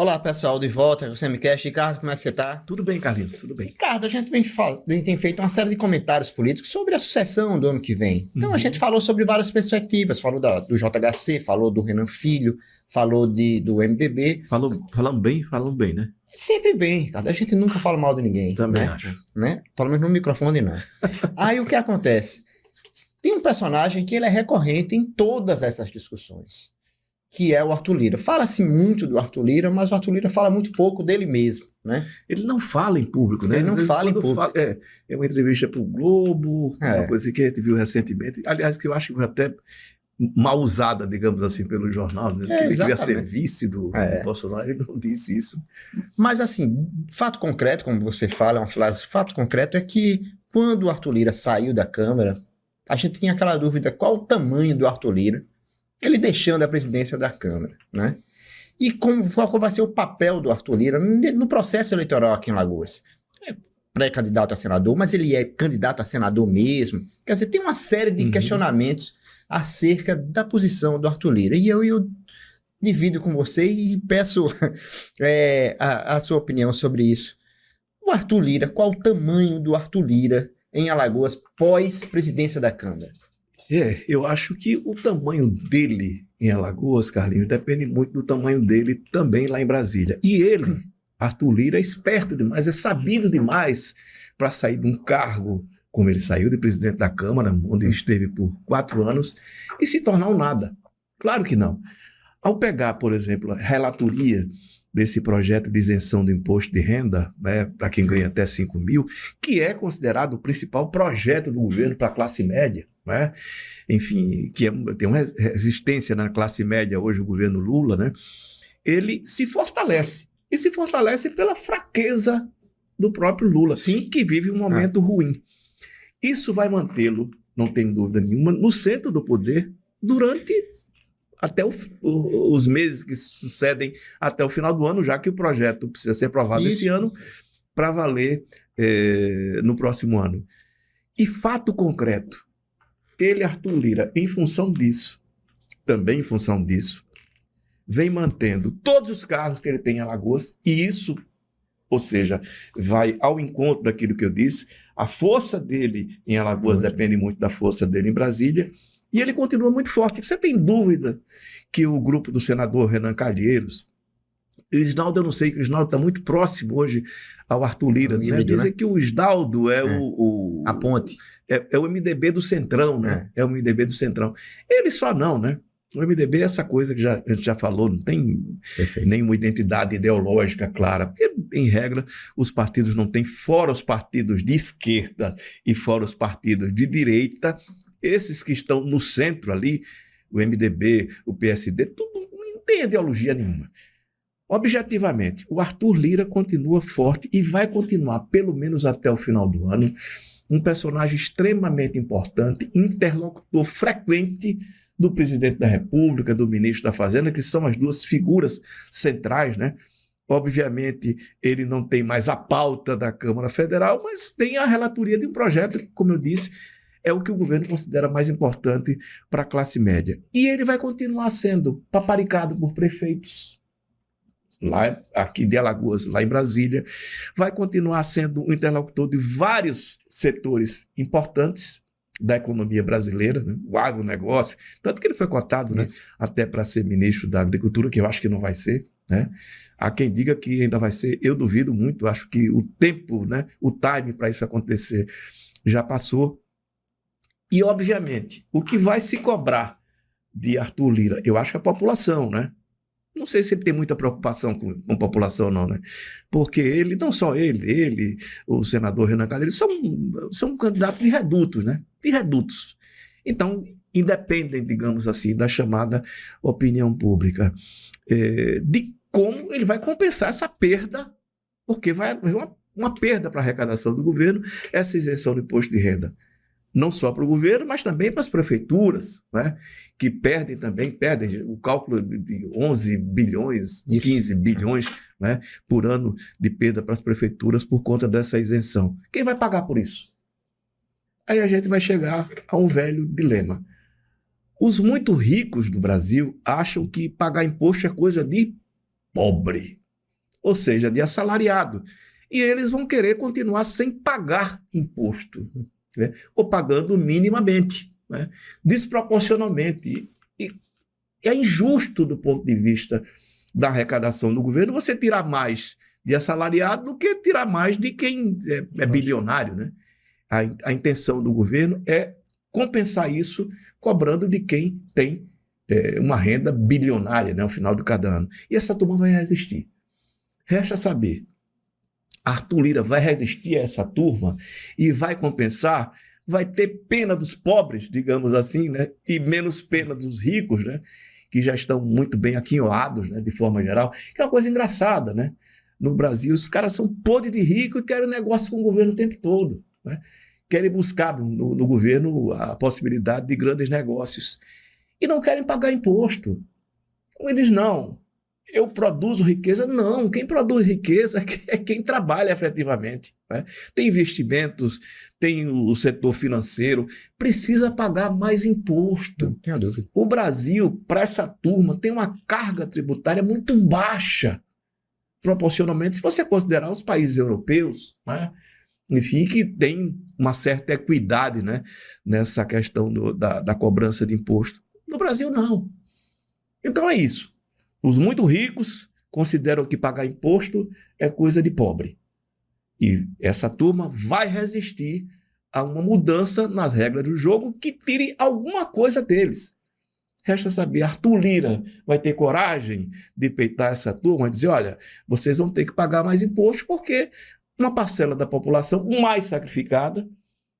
Olá, pessoal, de volta com o Semicast. Ricardo, como é que você tá? Tudo bem, Carlinhos, tudo bem. Ricardo, a gente tem feito uma série de comentários políticos sobre a sucessão do ano que vem. Então, a gente falou sobre várias perspectivas. Falou do JHC, falou do Renan Filho, falou do MDB. Falando bem, né? Sempre bem, Ricardo. A gente nunca fala mal de ninguém. Também né? acho. Né? Pelo menos no microfone, não. Aí, o que acontece? Tem um personagem que ele é recorrente em todas essas discussões, que é o Arthur Lira. Fala-se muito do Arthur Lira, mas o Arthur Lira fala muito pouco dele mesmo, né? Ele não fala em público, né? Ele não fala em público. É uma entrevista para o Globo, uma coisa assim que a gente viu recentemente. Aliás, que eu acho que foi até mal usada, digamos assim, pelo jornal. Né? Ele queria ser vice do Bolsonaro, ele não disse isso. Mas, assim, fato concreto, como você fala, é uma frase, fato concreto é que quando o Arthur Lira saiu da Câmara, a gente tinha aquela dúvida, qual o tamanho do Arthur Lira, ele deixando a presidência da Câmara, né? E qual vai ser o papel do Arthur Lira no processo eleitoral aqui em Alagoas? É pré-candidato a senador, mas ele é candidato a senador mesmo? Quer dizer, tem uma série de questionamentos acerca da posição do Arthur Lira. E eu divido com você e peço a sua opinião sobre isso. O Arthur Lira, qual o tamanho do Arthur Lira em Alagoas pós-presidência da Câmara? Eu acho que o tamanho dele em Alagoas, Carlinhos, depende muito do tamanho dele também lá em Brasília. E ele, Arthur Lira, é esperto demais, é sabido demais para sair de um cargo, como ele saiu de presidente da Câmara, onde esteve por 4 anos, e se tornar um nada. Claro que não. Ao pegar, por exemplo, a relatoria desse projeto de isenção do imposto de renda, né, para quem ganha até 5 mil, que é considerado o principal projeto do governo para a classe média, né? Enfim, tem uma resistência na classe média hoje, o governo Lula, né? Ele se fortalece. E se fortalece pela fraqueza do próprio Lula, que vive um momento ruim. Isso vai mantê-lo, não tem dúvida nenhuma, no centro do poder durante até os meses que sucedem até o final do ano, já que o projeto precisa ser aprovado esse ano para valer no próximo ano. E fato concreto, ele, Arthur Lira, em função disso, também em função disso, vem mantendo todos os cargos que ele tem em Alagoas, e isso, ou seja, vai ao encontro daquilo que eu disse, a força dele em Alagoas depende muito da força dele em Brasília, e ele continua muito forte. Você tem dúvida que o grupo do senador Renan Calheiros, Isnaldo, eu não sei, que o Isnaldo está muito próximo hoje ao Arthur Lira, né? Dizem que o Isnaldo é a ponte. É o MDB do Centrão, né? É o MDB do Centrão. Ele só não, né? O MDB é essa coisa que a gente já falou, não tem nenhuma identidade ideológica clara, porque, em regra, os partidos não têm, fora os partidos de esquerda e fora os partidos de direita, esses que estão no centro ali, o MDB, o PSD, tudo não tem ideologia nenhuma. Objetivamente, o Arthur Lira continua forte e vai continuar, pelo menos até o final do ano, um personagem extremamente importante, interlocutor frequente do presidente da República, do ministro da Fazenda, que são as duas figuras centrais, né? Obviamente, ele não tem mais a pauta da Câmara Federal, mas tem a relatoria de um projeto que, como eu disse, é o que o governo considera mais importante para a classe média. E ele vai continuar sendo paparicado por prefeitos, lá aqui de Alagoas, lá em Brasília, vai continuar sendo um interlocutor de vários setores importantes da economia brasileira, né? O agronegócio, tanto que ele foi cotado, né, até para ser ministro da Agricultura, que eu acho que não vai ser, né? Há quem diga que ainda vai ser, eu duvido muito, acho que o tempo, né, o time para isso acontecer já passou. E, obviamente, o que vai se cobrar de Arthur Lira, eu acho que a população, né? Não sei se ele tem muita preocupação com a população, não, né? Porque ele, não só ele, o senador Renan Calheiros, são candidatos de redutos, né? De redutos. Então, independem, digamos assim, da chamada opinião pública, de como ele vai compensar essa perda, porque vai haver uma perda para a arrecadação do governo, essa isenção do imposto de renda. Não só para o governo, mas também para as prefeituras, né? Que perdem o cálculo de 11 bilhões, 15 bilhões, né, por ano de perda para as prefeituras por conta dessa isenção. Quem vai pagar por isso? Aí a gente vai chegar a um velho dilema. Os muito ricos do Brasil acham que pagar imposto é coisa de pobre. ou seja, de assalariado. E eles vão querer continuar sem pagar imposto, né? Ou pagando minimamente, né? Desproporcionalmente. E é injusto do ponto de vista da arrecadação do governo você tirar mais de assalariado do que tirar mais de quem é bilionário, né? A intenção do governo é compensar isso cobrando de quem tem uma renda bilionária, né, ao final de cada ano. E essa turma vai resistir. Resta saber, Arthur Lira vai resistir a essa turma e vai compensar, vai ter pena dos pobres, digamos assim, né, e menos pena dos ricos, né, que já estão muito bem aquinhoados, né, de forma geral, que é uma coisa engraçada, né? No Brasil, os caras são podres de rico e querem negócio com o governo o tempo todo, né? Querem buscar no governo a possibilidade de grandes negócios e não querem pagar imposto. Ele diz, não, eu produzo riqueza. Não, quem produz riqueza é quem trabalha efetivamente, né? Tem investimentos, tem o setor financeiro, precisa pagar mais imposto. Não tenho dúvida. O Brasil, para essa turma, tem uma carga tributária muito baixa, proporcionalmente, se você considerar os países europeus, né? Enfim, que tem uma certa equidade, né, nessa questão da cobrança de imposto. No Brasil, não. Então é isso. Os muito ricos consideram que pagar imposto é coisa de pobre. E essa turma vai resistir a uma mudança nas regras do jogo que tire alguma coisa deles. Resta saber, Arthur Lira vai ter coragem de peitar essa turma e dizer, olha, vocês vão ter que pagar mais imposto porque uma parcela da população mais sacrificada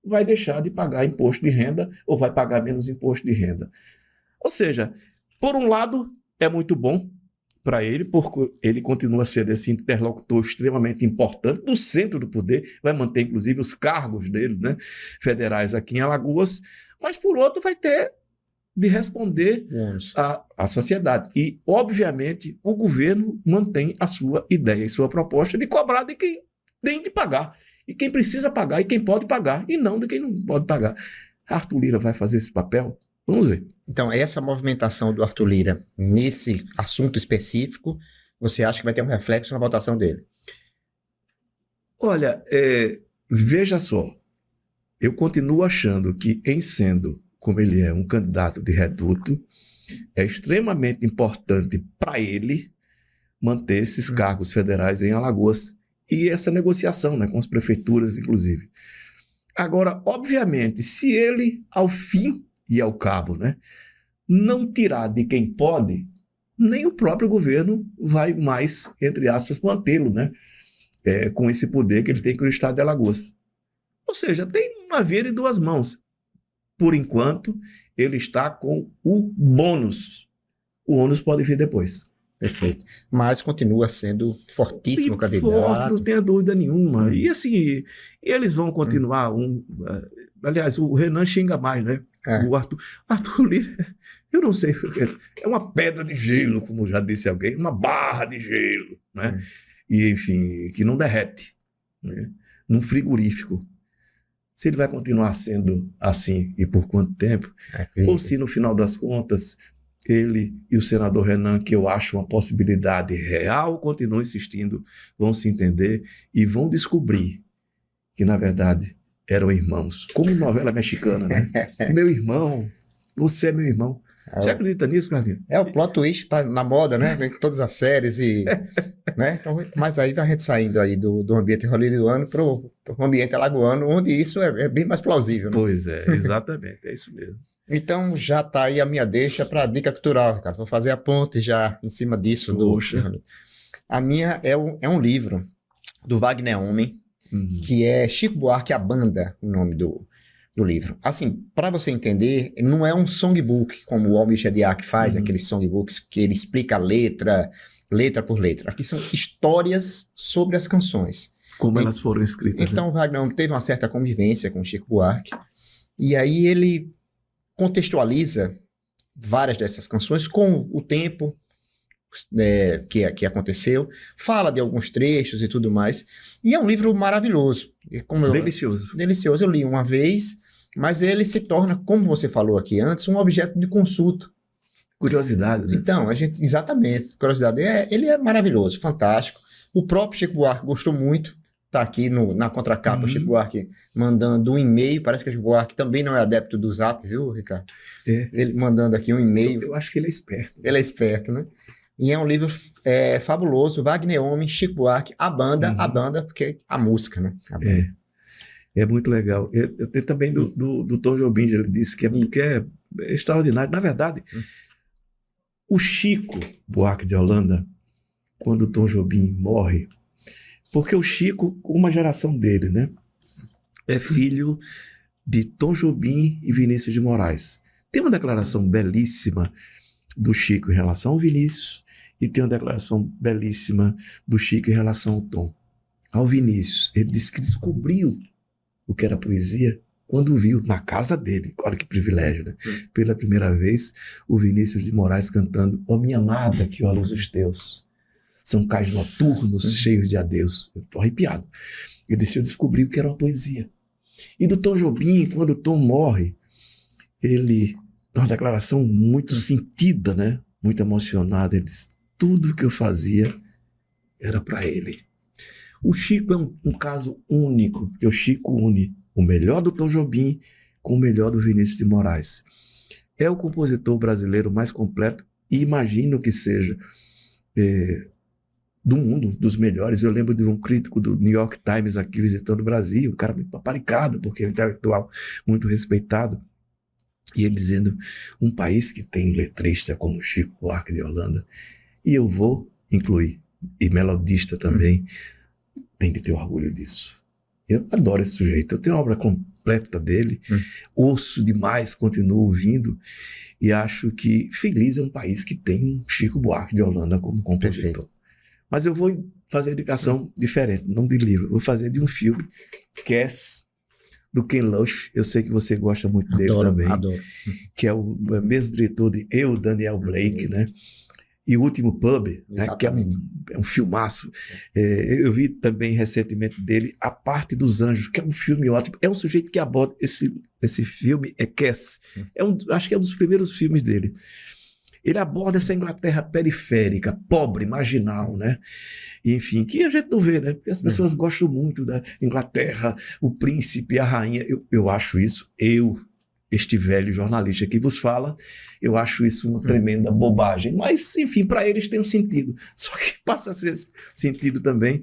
vai deixar de pagar imposto de renda ou vai pagar menos imposto de renda. Ou seja, por um lado, é muito bom para ele, porque ele continua sendo esse interlocutor extremamente importante do centro do poder, vai manter, inclusive, os cargos dele, né, federais aqui em Alagoas, mas, por outro, vai ter de responder à sociedade. E, obviamente, o governo mantém a sua ideia e sua proposta de cobrar de quem tem de pagar. E quem precisa pagar e quem pode pagar, e não de quem não pode pagar. Arthur Lira vai fazer esse papel? Vamos ver. Então, essa movimentação do Arthur Lira nesse assunto específico, você acha que vai ter um reflexo na votação dele? Olha, veja só, eu continuo achando que, em sendo como ele é um candidato de reduto, é extremamente importante para ele manter esses cargos federais em Alagoas e essa negociação, né, com as prefeituras, inclusive. Agora, obviamente, se ele, ao fim e ao cabo, né, não tirar de quem pode, nem o próprio governo vai mais, entre aspas, mantê-lo, né, com esse poder que ele tem com o estado de Alagoas. Ou seja, tem uma via de duas mãos. Por enquanto, ele está com o bônus. O ônus pode vir depois. Perfeito. Mas continua sendo fortíssimo candidato. Forte, não tenha dúvida nenhuma. E assim, eles vão continuar. Aliás, o Renan xinga mais, né? O Arthur Lira, eu não sei, é uma pedra de gelo, como já disse alguém, uma barra de gelo, né? E, enfim, que não derrete, né? Num frigorífico. Se ele vai continuar sendo assim e por quanto tempo, ou se no final das contas ele e o senador Renan, que eu acho uma possibilidade real, continuam insistindo, vão se entender e vão descobrir que na verdade eram irmãos, como novela mexicana, né? Meu irmão, você é meu irmão. Você acredita nisso, Carlinhos? O plot twist tá na moda, né? Em todas as séries e... né? Então, mas aí a gente saindo aí do ambiente hollywoodiano para o ambiente alagoano, onde isso é bem mais plausível, né? Pois é, exatamente, é isso mesmo. Então já tá aí a minha deixa para a dica cultural, Ricardo. Vou fazer a ponte já em cima disso. A minha é um livro do Wagner Homem, que é Chico Buarque, a Banda, o nome do livro. Assim, para você entender, não é um songbook, como o Almir Shediac faz, aqueles songbooks que ele explica letra por letra. Aqui são histórias sobre as canções. Como elas foram escritas. Então, o Wagner teve uma certa convivência com o Chico Buarque, e aí ele contextualiza várias dessas canções com o tempo que aconteceu, fala de alguns trechos e tudo mais, e é um livro maravilhoso. Delicioso. Delicioso, eu li uma vez, mas ele se torna, como você falou aqui antes, um objeto de consulta. Curiosidade, né? Então, exatamente, curiosidade, ele é maravilhoso, fantástico, O próprio Chico Buarque gostou muito. Tá aqui na contracapa, o Chico Uhum. Buarque mandando um e-mail. Parece que o Chico Buarque também não é adepto do Zap, viu, Ricardo? É. Ele mandando aqui um e-mail. Eu acho que ele é esperto. Ele é esperto, né? E é um livro fabuloso. Wagner Homem, Chico Buarque, a banda, porque a música, né? A banda. É muito legal. Eu tenho também do Tom Jobim, ele disse que é extraordinário. Na verdade, o Chico Buarque de Holanda, quando o Tom Jobim morre, porque o Chico, uma geração dele, né, é filho de Tom Jobim e Vinícius de Moraes. Tem uma declaração belíssima do Chico em relação ao Vinícius e tem uma declaração belíssima do Chico em relação ao Tom. Ao Vinícius, ele disse que descobriu o que era poesia quando viu na casa dele, olha que privilégio, né? Pela primeira vez, o Vinícius de Moraes cantando Ó minha amada, que olhos os teus, são cais noturnos cheios de adeus. Eu tô arrepiado. Ele disse, eu descobri o que era uma poesia. E do Tom Jobim, quando o Tom morre, ele, uma declaração muito sentida, né? Muito emocionada, ele disse, tudo que eu fazia era para ele. O Chico é um caso único, porque o Chico une o melhor do Tom Jobim com o melhor do Vinícius de Moraes. É o compositor brasileiro mais completo e imagino que seja do mundo, dos melhores. Eu lembro de um crítico do New York Times aqui visitando o Brasil, um cara muito paparicado, porque é um intelectual muito respeitado, e ele dizendo, um país que tem letrista como Chico Buarque de Holanda, e eu vou incluir, e melodista também, tem de ter orgulho disso. Eu adoro esse sujeito. Eu tenho a obra completa dele, ouço demais, continuo ouvindo, e acho que feliz é um país que tem um Chico Buarque de Holanda como compositor. Perfeito. Mas eu vou fazer indicação diferente, não de livro. Vou fazer de um filme, Cass, do Ken Loach. Eu sei que você gosta muito dele também. Adoro. Que é o mesmo diretor de Eu, Daniel Blake, né? E O Último Pub, né, que é um filmaço. Eu vi também recentemente dele A Parte dos Anjos, que é um filme ótimo. É um sujeito que aborda esse filme, Cass. Acho que é um dos primeiros filmes dele. Ele aborda essa Inglaterra periférica, pobre, marginal, né? E, enfim, que a gente não vê, né? Porque as pessoas gostam muito da Inglaterra, o príncipe, a rainha. Eu acho isso, este velho jornalista que vos fala, eu acho isso uma tremenda bobagem. Mas, enfim, para eles tem um sentido. Só que passa a ser sentido também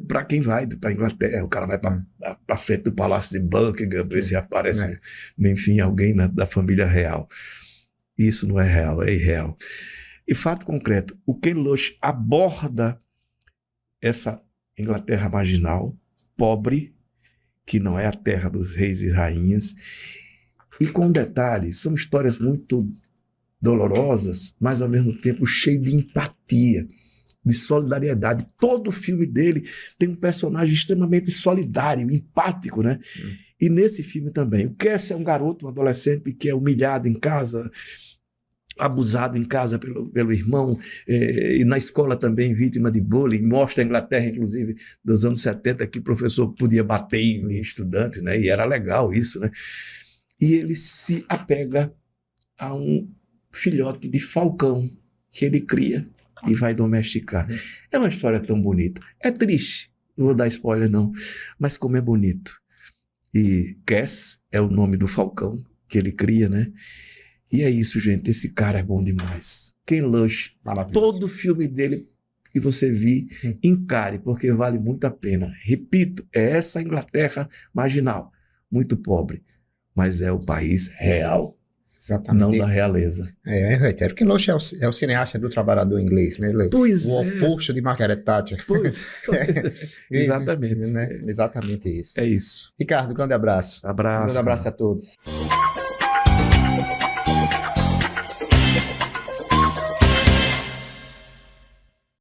para quem vai para a Inglaterra. O cara vai para frente do Palácio de Buckingham, para ver se aparece, enfim, alguém da família real. Isso não é real, é irreal. E fato concreto, o Ken Loach aborda essa Inglaterra marginal, pobre, que não é a terra dos reis e rainhas, e com detalhes, são histórias muito dolorosas, mas ao mesmo tempo cheias de empatia, de solidariedade. Todo o filme dele tem um personagem extremamente solidário, empático, né? E nesse filme também. O Cass é um garoto, um adolescente que é humilhado em casa, abusado em casa pelo irmão, e na escola também vítima de bullying. Mostra a Inglaterra, inclusive, dos anos 70, que o professor podia bater em estudantes, né? E era legal isso, né? E ele se apega a um filhote de falcão que ele cria e vai domesticar. É uma história tão bonita. É triste, não vou dar spoiler não, mas como é bonito. E Cass é o nome do falcão que ele cria, né? E é isso, gente, esse cara é bom demais. Ken Loach, todo filme dele que você vir, encare, porque vale muito a pena. Repito, é essa Inglaterra marginal, muito pobre, mas é o país real. Exatamente. Não da realeza. Reitero. Ken Loach é o cineasta do trabalhador inglês, né? O oposto de Margaret Thatcher. Exatamente. Né? Exatamente isso. É isso. Ricardo, grande abraço. Abraço. Um grande abraço a todos.